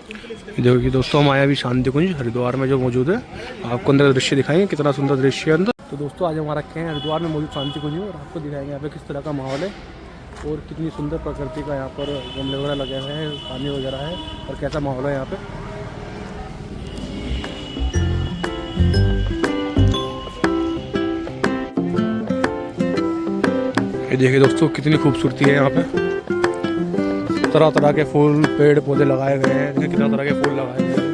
देखो कि दोस्तों हम आए अभी शांति कुंज हरिद्वार में जो मौजूद है, आपको अंदर का दृश्य दिखाएंगे, कितना सुंदर दृश्य है अंदर। तो दोस्तों आज हमारा रखे हैं हरिद्वार में मौजूद शांति कुंज और आपको दिखाएंगे यहाँ पे किस तरह का माहौल है और कितनी सुंदर प्रकृति का यहाँ पर गमले वगैरह लगे हुए हैं, पानी वगैरह है और कैसा माहौल है यहाँ पे। ये देखिए दोस्तों कितनी खूबसूरती है यहाँ पे, तरह तरह के फूल पेड़ पौधे लगाए गए हैं, देखिए कितना तरह के फूल लगाए गए हैं।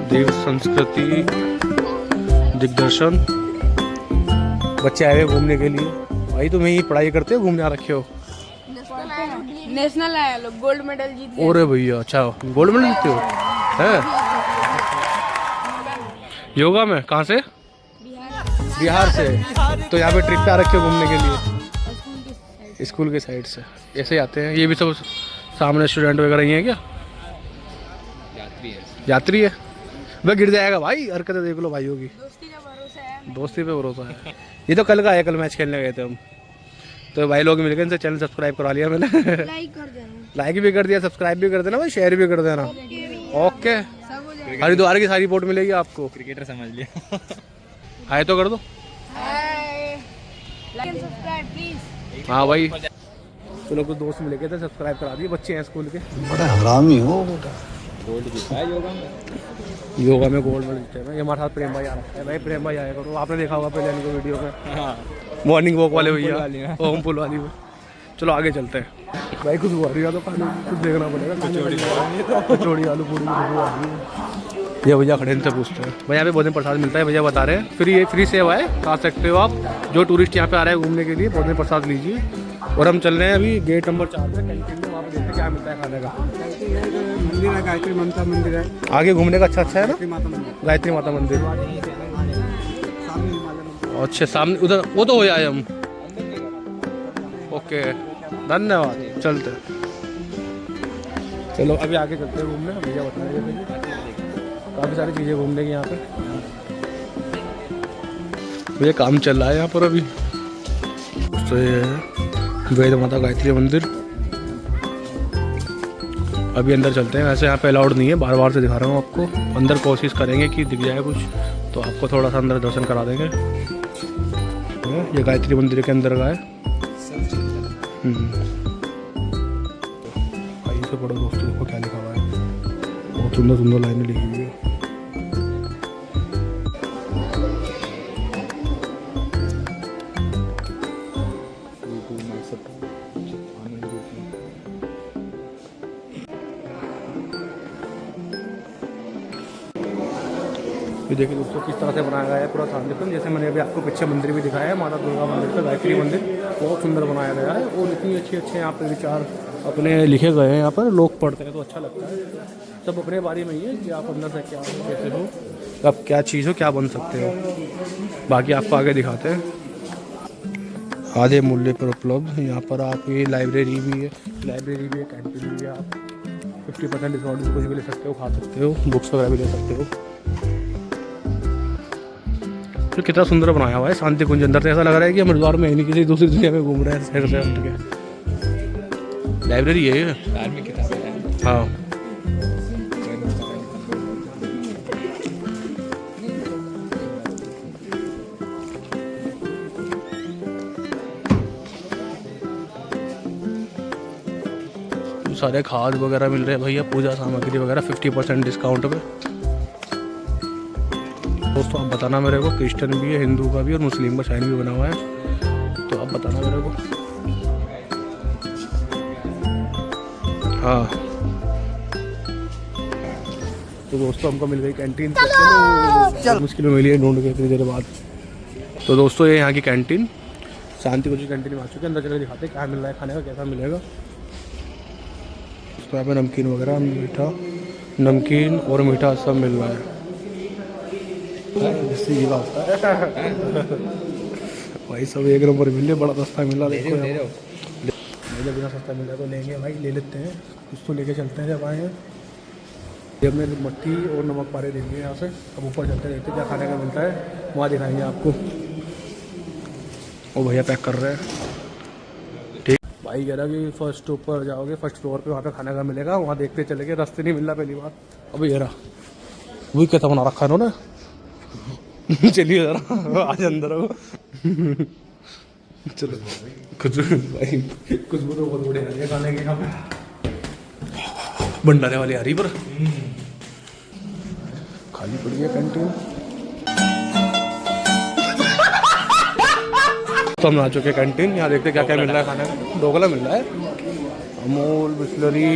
देव संस्कृति दिग्दर्शन, बच्चे आए हुए घूमने के लिए। भाई तुम यही पढ़ाई करते हो, घूमने आ रखे हो? नेशनल आया लोग, गोल्ड मेडल जीत गए। अरे भैया अच्छा, गोल्ड मेडल जीते हो है योगा में? कहाँ से? बिहार से। तो यहाँ पे ट्रिप पे आ रखे हो घूमने के लिए? स्कूल के साइड से ऐसे ही आते हैं। ये भी सब सामने स्टूडेंट वगैरह ही हैं क्या? यात्री है। वह गिर जाएगा भाई, हरकतें देख लो भाइयों की। दोस्ती का भरोसा है, दोस्ती पे भरोसा है। ये तो कल का है, कल मैच खेलने गए थे हम, तो भाई लोग मिल गए, इनसे चैनल सब्सक्राइब करवा लिया मैंने। लाइक कर देना, लाइक भी कर दिया, सब्सक्राइब भी कर देना भाई, शेयर भी कर देना। ओके, हरिद्वार की सारी रिपोर्ट मिलेगी आपको। क्रिकेटर समझ लिया। हाय तो कर दो। Like subscribe please. हाँ भाई, चलो कुछ दोस्त मिले थे, सब्सक्राइब करा दिए, बच्चे हैं स्कूल के। बड़ा हरामी हो बेटा। गोल्ड जीता है योगा में गोल्ड मेडल जीते हैं। ये हमारे साथ प्रेम भाई आ रखा है। भाई प्रेम भाई आया करो, आपने देखा होगा पहले इनको वीडियो में। हाँ, मॉर्निंग वॉक वाले भैया, ओम पुल वाली में। चलो आगे चलते हैं। भाई कुछ हुआ रही है तो कुछ देखना पड़ेगा। कचौड़ी आलू पूरी ये भैया खड़े इनसे पूछते हैं। भाई यहाँ पे भोजन प्रसाद मिलता है, भैया बता रहे हैं फ्री सेवा है, खा सकते हो आप। जो टूरिस्ट यहाँ पे आ रहे हैं घूमने के लिए, भोजन प्रसाद लीजिए। और हम चल रहे हैं अभी गेट नंबर 4 पे, कैंटीन में, वहाँ पे देखते हैं क्या मिलता है खाने का। मंदिर है, गायत्री माता मंदिर है। आगे घूमने का अच्छा है ना, गायत्री माता मंदिर। अच्छा सामने उधर वो तो हो जाए हम। ओके धन्यवाद, चलते चलो अभी आगे चलते हैं घूमने। भैया बता रहे हैं काफ़ी सारी चीज़ें घूमने की यहाँ पे। भैया काम चल रहा है यहाँ पर अभी। तो ये है वेद माता गायत्री मंदिर। अभी अंदर चलते हैं। वैसे यहाँ पे अलाउड नहीं है, बार बार से दिखा रहा हूँ आपको। अंदर कोशिश करेंगे कि दिख जाए कुछ, तो आपको थोड़ा सा अंदर दर्शन करा देंगे। ये गायत्री मंदिर के अंदर का है। आइए से पढ़ो दोस्तों, देखो क्या लिखा हुआ है। बहुत सुंदर सुंदर लाइनें लिखी हुई है। ये देखिए दोस्तों किस तरह से बनाया गया है पूरा शांतिकुंज। जैसे मैंने अभी आपको पीछे मंदिर भी दिखाया है, माता दुर्गा मंदिर का, गायत्री मंदिर बहुत सुंदर बनाया गया है। और इतनी अच्छे यहाँ पे विचार अपने लिखे गए हैं। यहाँ पर लोग पढ़ते हैं तो अच्छा लगता है। सब अपने बारे में ही है कि आप अंदर से क्या हो, कैसे हो, आप क्या चीज़ हो, क्या बन सकते हो। बाकी आपको आगे दिखाते हैं। आधे मूल्य पर उपलब्ध यहाँ पर आपकी लाइब्रेरी भी है, कैंटीन भी है। आप 50% डिस्काउंट कुछ भी ले सकते हो, खा सकते हो, बुक्स वगैरह भी ले सकते हो। तो कितना सुंदर बनाया हुआ है शांति कुंज। अंदर से ऐसा लग रहा है कि हम हरिद्वार में नहीं, किसी दूसरी दुनिया में घूम रहे हैं शहर से हट के। लाइब्रेरी है ये, धार्मिक किताबें हैं। हाँ सारे खाद वगैरह मिल रहे हैं भैया, पूजा सामग्री वगैरह 50% डिस्काउंट पे। दोस्तों आप बताना मेरे को, क्रिश्चियन भी है, हिंदू का भी और मुस्लिम का साइन भी बना हुआ है, तो आप बताना मेरे को। हाँ तो दोस्तों हमको मिल गई कैंटीन। मुश्किल में मिली है ढूंढ के इतनी देर बाद। तो दोस्तों ये यहाँ की कैंटीन, शांति कुंज कैंटीन में आ चुके हैं। अंदर चले दिखाते हैं क्या मिल रहा है खाने का, कैसा मिलेगा। तो यहाँ पे नमकीन वगैरह, मीठा, नमकीन और मीठा सब मिल रहा है। ये बात भाई सब एक नंबर मिल रहे, बड़ा सस्ता मिल रहा है। देखो बिना सस्ता मिल रहा तो लेंगे भाई, ले लेते हैं कुछ तो लेके चलते हैं। जब आए हैं ये हमने मट्ठी और नमक पारे दे दिए यहाँ से। अब ऊपर चलते हैं, देखते क्या खाने का मिलता है, वहाँ दिखाएंगे आपको। ओ भैया पैक कर रहे हैं। ठीक भाई कह रहा कि फर्स्ट ऊपर जाओगे, फर्स्ट फ्लोर पे वहाँ पे खाने का मिलेगा, वहाँ देखते चलेंगे, रास्ते नहीं मिल रहा पहली बार। अभी ये रहा वही कैसा बना रखा है उन्होंने। चलिए जरा आज अंदर हो। चलो कुछ भाई कुछ तो बहुत बड़े आ खाने के यहाँ पे भंडारे वाली आ रही पर खाली पड़ी है कैंटीन। तो हम आ चुके हैं कैंटीन, यहाँ देखते क्या क्या मिल रहा है खाने में। ढोकला मिल रहा है, अमूल बिस्लरी,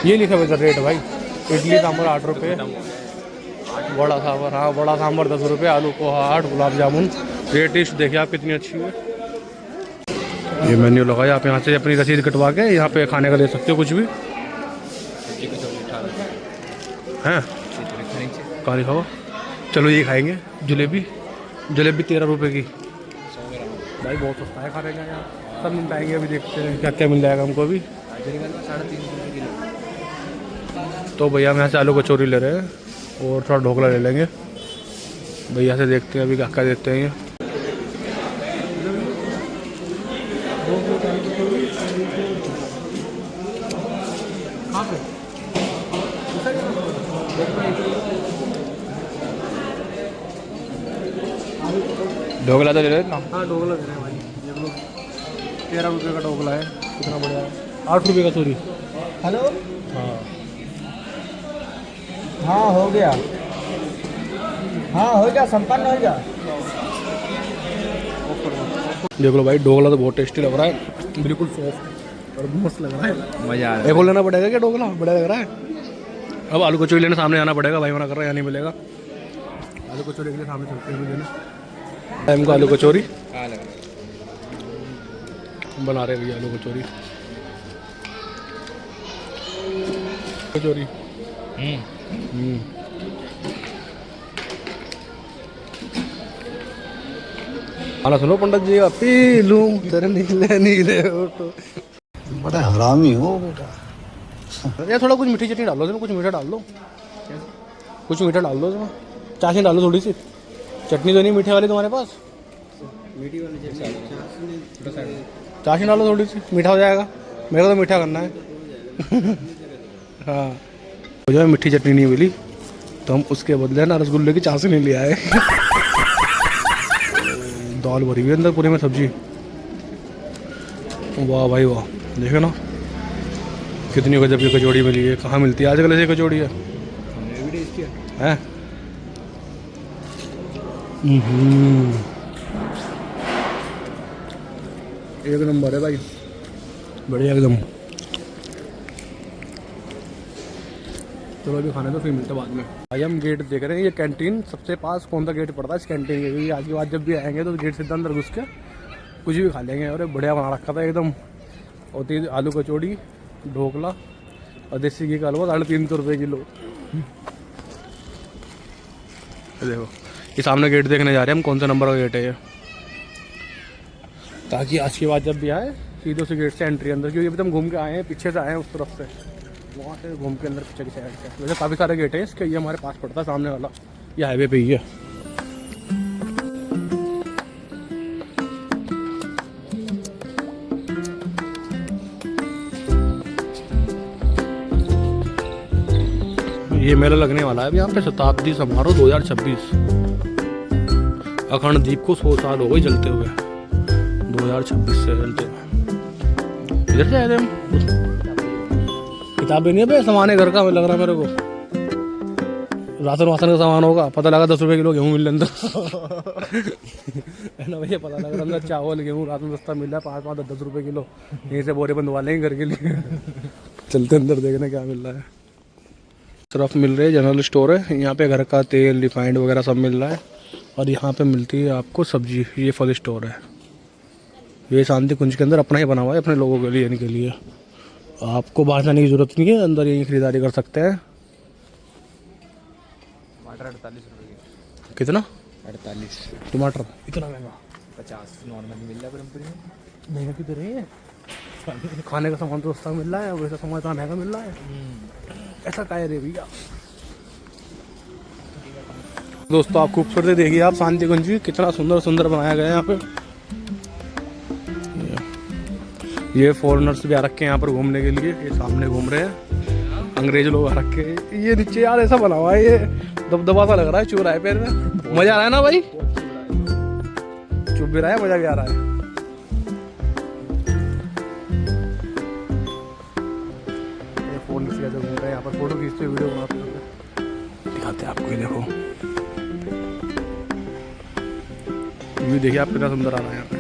ये लिखा हुआ है रेट भाई। इडली सांभर 8 रुपये, बड़ा सांभर, हाँ बड़ा सांभर 10 रुपये, आलू पोहा 8, गुलाब जामुन। ये डिश देखिए आप कितनी अच्छी है। ये मेन्यू लगाया, आप यहाँ से अपनी रसीद कटवा के यहाँ पे खाने का ले सकते हो कुछ भी। हैं कहाँ लिखा हुआ? चलो ये खाएंगे। जलेबी 13 रुपये की भाई, बहुत सस्ता है खाने का यहाँ। सब मिल जाएंगे, अभी देखते हैं क्या क्या मिल जाएगा हमको अभी। 350 किलो। तो भैया हम यहाँ से आलू कचौरी ले रहे हैं और थोड़ा ढोकला ले लेंगे। भैया से देखते हैं अभी क्या क्या देते हैं ये। ढोकला तो ले रहे ना। हाँ ढोकला दे रहे हैं भाई, देख लो 13 रुपये का ढोकला है, कितना बढ़िया है। 8 रुपये का चोरी। हेलो, हाँ हाँ हो गया, हाँ हो गया, संपन्न हो गया। देख लो भाई, ढोकला तो बहुत टेस्टी लग रहा है, बिल्कुल सॉफ्ट और मस्त लग रहा है। मजा आ रहा एक और लेना पड़ेगा क्या? ढोकला बढ़िया लग रहा है। अब आलू कचौरी लेने सामने आना पड़ेगा, भाई मना कर रहा है यहाँ नहीं मिलेगा। आलू कचौरी के लिए सामने चलते हैं लेने। टाइम को आलू कचौरी है। बना रहे भैया, आलू कचौरी कचौरी। आना सुनो पंडित जी, पी लूं तेरे नीले नीले होठों। बड़ा हरामी हो बेटा। ये थोड़ा कुछ मीठी चटनी डाल लो इसमें, कुछ मीठा डाल दो, कुछ मीठा डाल दो इसमें। चाशनी डालो थोड़ी सी, चटनी तो नहीं मीठे वाली तुम्हारे पास? मीठी वाली चाशनी डालो थोड़ी सी, मीठा हो जाएगा। मेरे को तो मीठा करना है। हाँ मुझे मीठी चटनी नहीं मिली तो हम उसके बदले ना रसगुल्ले की चाशनी ले आए। दाल भरी हुई अंदर पूरे में सब्जी। वाह भाई वाह, देखो ना कितनी गजब की कचौड़ी मिली है। कहाँ मिलती है आजकल ऐसी कचौड़ी है? हमने भी टेस्ट किया हैं? एक नंबर है भाई, बढ़िया एकदम। चलो अभी खाने तो फिर मिलते बाद में। भाई हम गेट देख रहे हैं, ये कैंटीन सबसे पास कौन सा गेट पड़ता है इस कैंटीन के? क्योंकि आज के बाद जब भी आएंगे तो गेट सीधा अंदर घुस के कुछ भी खा लेंगे। और बढ़िया बना रखा था एकदम। होती आलू कचौड़ी, ढोकला और देसी घी का हलवा 350 रुपये किलो। देखो ये सामने गेट देखने जा रहे हैं हम, कौन सा नंबर का गेट है ये, ताकि आज के बाद जब भी आए सीधे से गेट से एंट्री अंदर। क्योंकि अभी तो हम घूम के आए हैं, पीछे से आए हैं उस तरफ से, वहाँ से घूम के अंदर पीछे की साइड से। वैसे काफ़ी सारे गेट हैं इसके, ये हमारे पास पड़ता है सामने वाला, ये हाईवे पे ही है। ये मेला लगने वाला है अभी यहाँ पे, शताब्दी समारोह 2026। अखंड दीप को 100 साल हो गए जलते हुए, 2026 से जलते हुए। इधर से आए थे हम। किताबें नहीं है भाई, सामान है घर का, लग रहा है मेरे को राशन वासन का सामान होगा। पता लगा 10 रुपये किलो गेहूँ मिल रहा अंदर। है ना भैया, पता लगा अंदर चावल गेहूँ राशन सस्ता मिल रहा है, 5-5 10 रुपये किलो। यहीं से बोरे बंधवा लेंगे घर के लिए। चलते अंदर देखने क्या मिल रहा है। तरफ मिल रही है जनरल स्टोर है, यहाँ पे घर का तेल रिफाइंड वगैरह सब मिल रहा है। और यहाँ पे मिलती है आपको सब्जी। ये फल स्टोर है, ये शांति कुंज के अंदर अपना ही बना हुआ है अपने लोगों के लिए, इनके लिए। आपको बाहर जाने की ज़रूरत नहीं है, अंदर यही खरीदारी कर सकते हैं। टमाटर 48 रुपये। कितना? 48। टमाटर इतना महंगा? 50 नॉर्मल मिल रहा है परमपुरी में। महंगा किधर है? खाने का सामान तो सस्ता मिल रहा है, वैसा सामान इतना महंगा मिल रहा है, ऐसा क्या है रे भैया। दोस्तों आप खूबसूरती देखिए, आप शांति कुंज कितना सुंदर सुंदर बनाया गया है यहाँ पे। ये फॉरेनर्स भी आ रखे हैं यहाँ पर घूमने के लिए, ये सामने घूम रहे हैं, अंग्रेज लोग आ रखे हैं। ये नीचे यार ऐसा बना हुआ है, ये दबदबा सा लग रहा है, चुभ रहा है पैर में। मजा आ रहा है ना भाई? चुभ भी रहा है, मजा भी आ रहा है। ये फोन से घूम रहे हैं यहाँ पर, फोटो खींचते वीडियो बनाते हैं, दिखाते हैं आपको। ये देखो, ये देखिए आप कितना सुंदर आ रहा है यहाँ पे।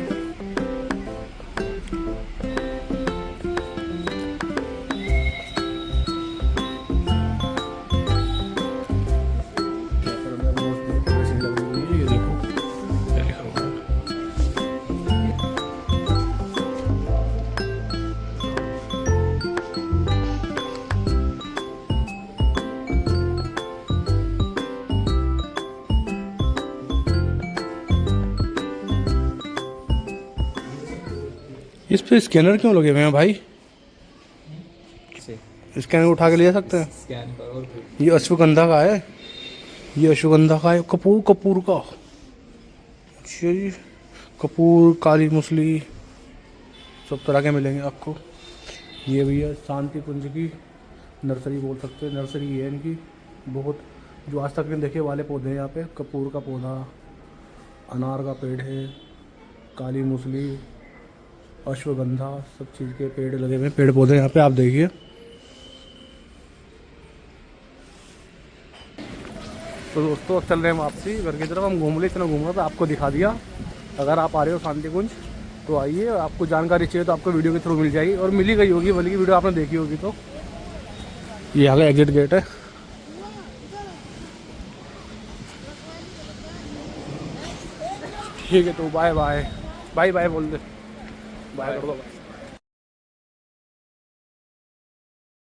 इस पे स्कैनर क्यों लगे हुए हैं भाई? स्कैनर उठा के ले जा सकते हैं? स्कैन करो। ये अश्वगंधा का है, ये अश्वगंधा का है, कपूर का। अच्छा जी, कपूर, काली मूसली, सब तरह के मिलेंगे आपको। ये भैया शांति कुंज की नर्सरी बोल सकते हैं, नर्सरी है इनकी। बहुत जो आज तक नहीं देखे वाले पौधे हैं यहाँ पे। कपूर का पौधा, अनार का पेड़ है, काली मूसली, अश्वगंधा, सब चीज़ के पेड़ लगे हुए हैं, पेड़ पौधे यहाँ पे आप देखिए। तो दोस्तों चल रहे हैं वापसी घर की तरफ। हम घूम ले, इतना घूम रहा था, आपको दिखा दिया। अगर आप आ रहे हो शांति कुंज तो आइए, आपको जानकारी चाहिए तो आपको वीडियो के थ्रू मिल जाएगी, और मिली गई होगी, बल्कि वीडियो आपने देखी होगी। तो ये आगे एग्जिट गेट है। ठीक है, तो बाय बाय, बाय बाय बोल दे, बाय कर दो।